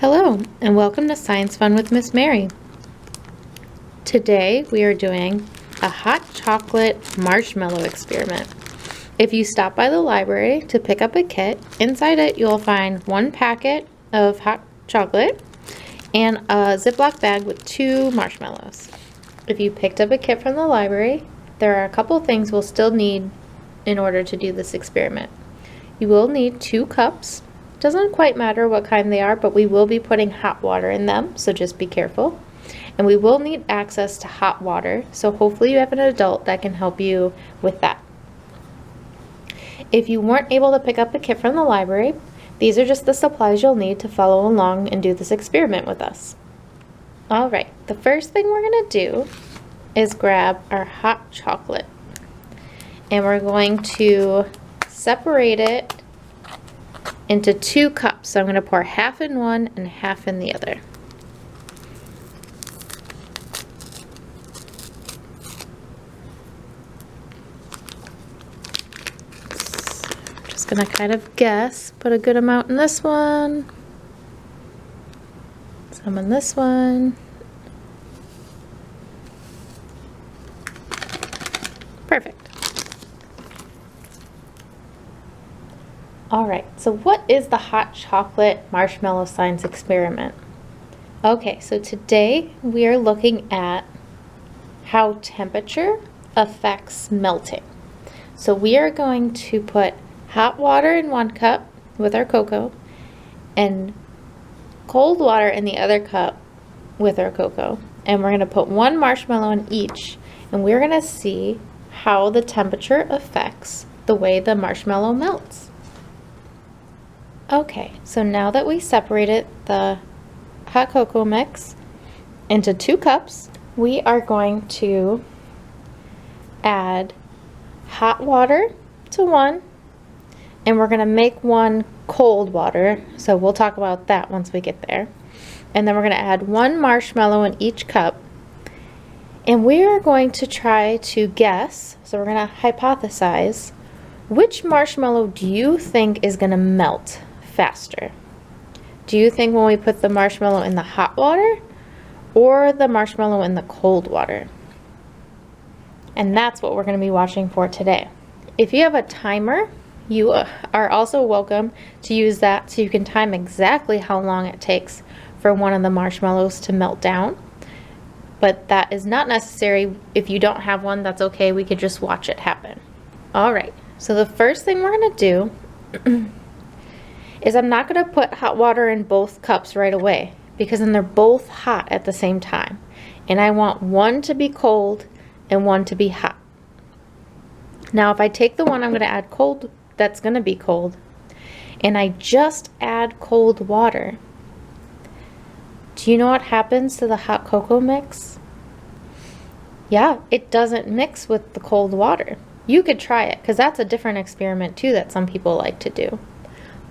Hello, and welcome to Science Fun with Miss Mary. Today we are doing a hot chocolate marshmallow experiment. If you stop by the library to pick up a kit, inside it you'll find one packet of hot chocolate and a Ziploc bag with 2 marshmallows. If you picked up a kit from the library, there are a couple things we'll still need in order to do this experiment. You will need 2 cups. Doesn't quite matter what kind they are, but we will be putting hot water in them, so just be careful. And we will need access to hot water, so hopefully you have an adult that can help you with that. If you weren't able to pick up a kit from the library, these are just the supplies you'll need to follow along and do this experiment with us. Alright, the first thing we're going to do is grab our hot chocolate. And we're going to separate it into 2 cups. So I'm going to pour half in one and half in the other. I'm just going to kind of guess, put a good amount in this one, some in this one. Perfect. Alright, so what is the hot chocolate marshmallow science experiment? Okay, so today we are looking at how temperature affects melting. So we are going to put hot water in 1 cup with our cocoa and cold water in the other cup with our cocoa. And we're going to put 1 marshmallow in each, and we're going to see how the temperature affects the way the marshmallow melts. Okay, so now that we separated the hot cocoa mix into 2 cups, we are going to add hot water to 1, and we're going to make 1 cold water, so we'll talk about that once we get there. And then we're going to add 1 marshmallow in each cup, and we're going to try to guess, so we're going to hypothesize, which marshmallow do you think is going to melt faster? Do you think when we put the marshmallow in the hot water or the marshmallow in the cold water? And that's what we're going to be watching for today. If you have a timer, you are also welcome to use that so you can time exactly how long it takes for one of the marshmallows to melt down. But that is not necessary. If you don't have one, that's okay. We could just watch it happen. Alright, so the first thing we're going to do is I'm not going to put hot water in both cups right away, because then they're both hot at the same time. And I want one to be cold and one to be hot. Now if I take the one I'm going to add cold, that's going to be cold, and I just add cold water, do you know what happens to the hot cocoa mix? Yeah, it doesn't mix with the cold water. You could try it, because that's a different experiment too that some people like to do.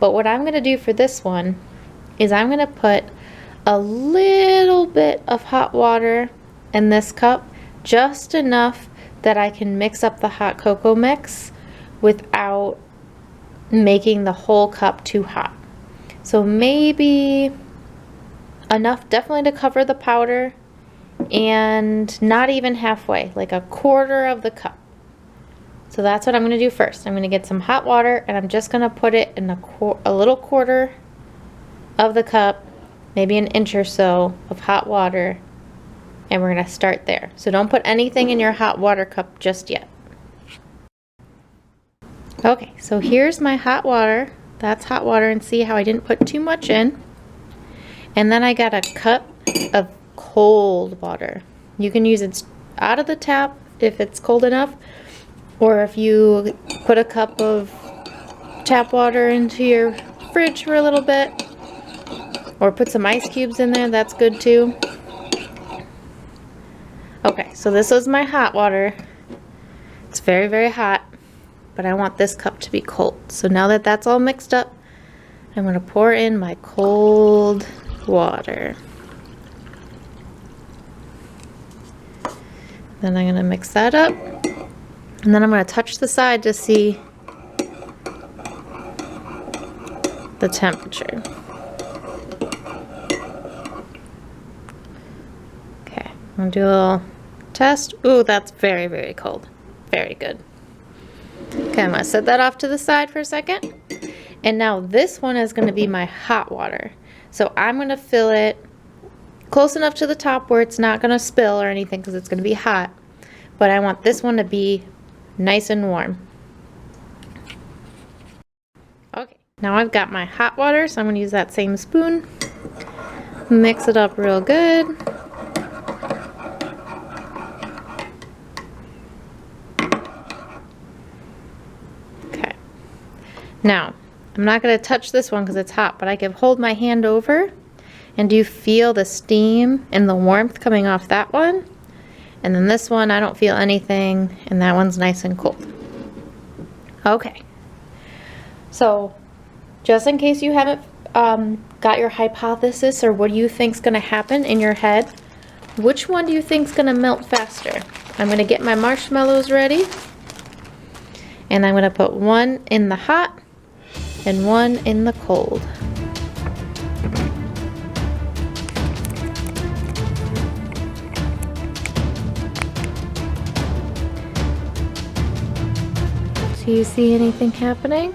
But what I'm going to do for this one is I'm going to put a little bit of hot water in this cup, just enough that I can mix up the hot cocoa mix without making the whole cup too hot. So maybe enough definitely to cover the powder, and not even halfway, like 1/4 of the cup. So that's what I'm going to do first. I'm going to get some hot water, and I'm just going to put it in a little 1/4 of the cup, maybe an inch or so of hot water, and we're going to start there. So don't put anything in your hot water cup just yet. Okay, so here's my hot water. That's hot water, and see how I didn't put too much in. And then I got a cup of cold water. You can use it out of the tap if it's cold enough, or if you put a cup of tap water into your fridge for a little bit, or put some ice cubes in there, that's good too. Okay, so this is my hot water. It's very, very hot, but I want this cup to be cold. So now that that's all mixed up, I'm going to pour in my cold water. Then I'm going to mix that up. And then I'm going to touch the side to see the temperature. I'll do a little test. Ooh, that's very, very cold. Very good. Okay, I'm gonna set that off to the side for a second. And now this one is gonna be my hot water. So I'm gonna fill it close enough to the top where it's not gonna spill or anything because it's gonna be hot. But I want this one to be nice and warm. Okay, now I've got my hot water, so I'm gonna use that same spoon. Mix it up real good. Okay. Now, I'm not going to touch this one because it's hot, but I can hold my hand over, and do you feel the steam and the warmth coming off that one? And then this one, I don't feel anything, and that one's nice and cold. Okay. So, just in case you haven't got your hypothesis or what do you think's going to happen in your head, which one do you think's going to melt faster? I'm going to get my marshmallows ready, and I'm going to put one in the hot and one in the cold. Do you see anything happening?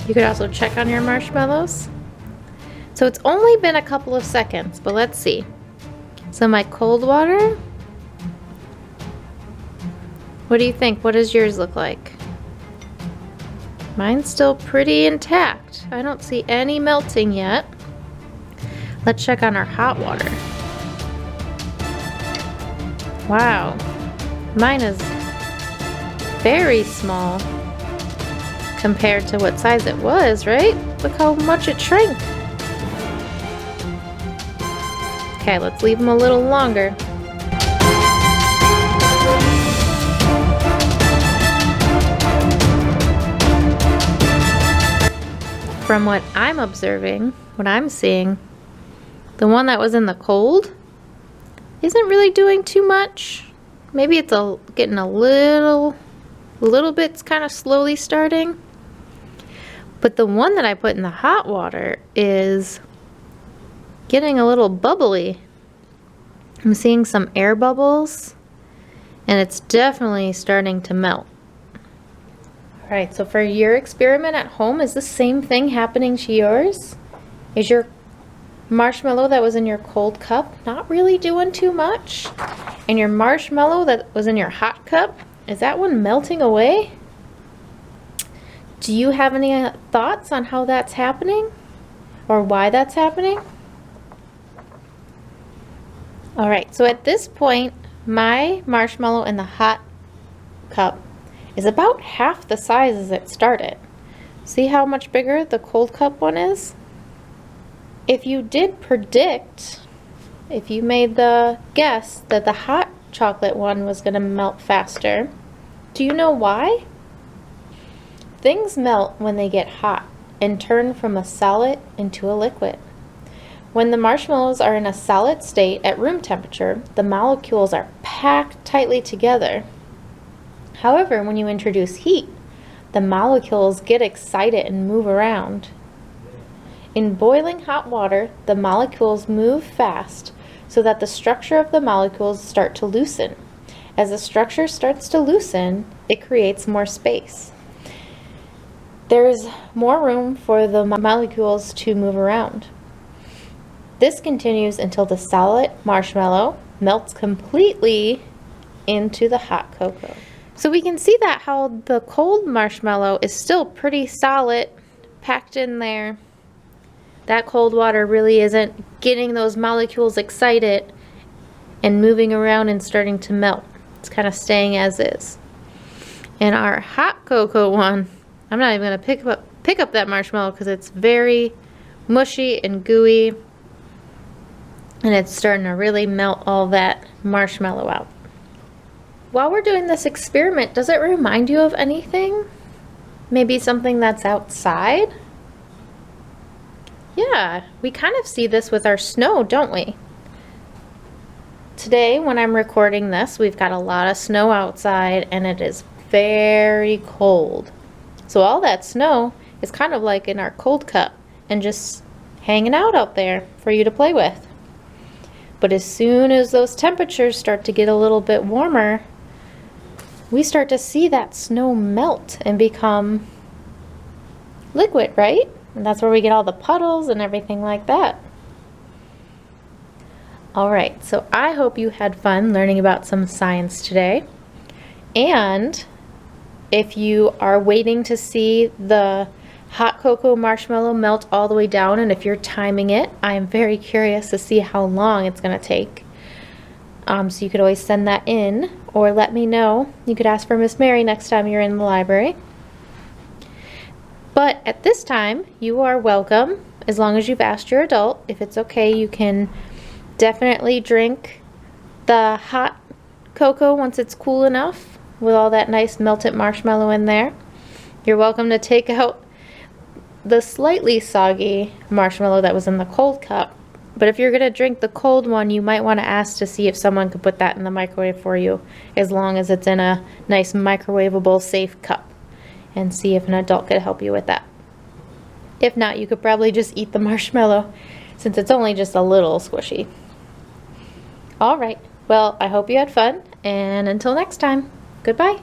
You could also check on your marshmallows. So it's only been a couple of seconds, but let's see. So my cold water, what do you think? What does yours look like? Mine's still pretty intact. I don't see any melting yet. Let's check on our hot water. Wow, mine is very small compared to what size it was, right? Look how much it shrank. Okay, let's leave them a little longer. From what I'm observing, what I'm seeing, the one that was in the cold isn't really doing too much. Maybe it's getting a little bit's kind of slowly starting. But the one that I put in the hot water is getting a little bubbly. I'm seeing some air bubbles, and it's definitely starting to melt. All right, so for your experiment at home, is the same thing happening to yours? Is your marshmallow that was in your cold cup not really doing too much? And your marshmallow that was in your hot cup, is that one melting away? Do you have any thoughts on how that's happening or why that's happening? All right, so at this point, my marshmallow in the hot cup is about half the size as it started. See how much bigger the cold cup one is? If you did predict, if you made the guess that the hot chocolate one was going to melt faster, do you know why? Things melt when they get hot and turn from a solid into a liquid. When the marshmallows are in a solid state at room temperature, the molecules are packed tightly together. However, when you introduce heat, the molecules get excited and move around. In boiling hot water, the molecules move fast so that the structure of the molecules start to loosen. As the structure starts to loosen, it creates more space. There's more room for the molecules to move around. This continues until the solid marshmallow melts completely into the hot cocoa. So we can see that how the cold marshmallow is still pretty solid, packed in there. That cold water really isn't getting those molecules excited and moving around and starting to melt. It's kind of staying as is. And our hot cocoa one, I'm not even going to pick up that marshmallow because it's very mushy and gooey, and it's starting to really melt all that marshmallow out. While we're doing this experiment, does it remind you of anything? Maybe something that's outside? Yeah, we kind of see this with our snow, don't we? Today, when I'm recording this, we've got a lot of snow outside and it is very cold. So all that snow is kind of like in our cold cup and just hanging out there for you to play with. But as soon as those temperatures start to get a little bit warmer, we start to see that snow melt and become liquid, right? And that's where we get all the puddles and everything like that. All right, so I hope you had fun learning about some science today. And if you are waiting to see the hot cocoa marshmallow melt all the way down, and if you're timing it, I'm very curious to see how long it's gonna take. So you could always send that in or let me know. You could ask for Miss Mary next time you're in the library. But at this time, you are welcome, as long as you've asked your adult. If it's okay, you can definitely drink the hot cocoa once it's cool enough with all that nice melted marshmallow in there. You're welcome to take out the slightly soggy marshmallow that was in the cold cup. But if you're gonna drink the cold one, you might wanna ask to see if someone could put that in the microwave for you, as long as it's in a nice microwavable safe cup, and see if an adult could help you with that. If not, you could probably just eat the marshmallow since it's only just a little squishy. All right, well, I hope you had fun, and until next time, goodbye.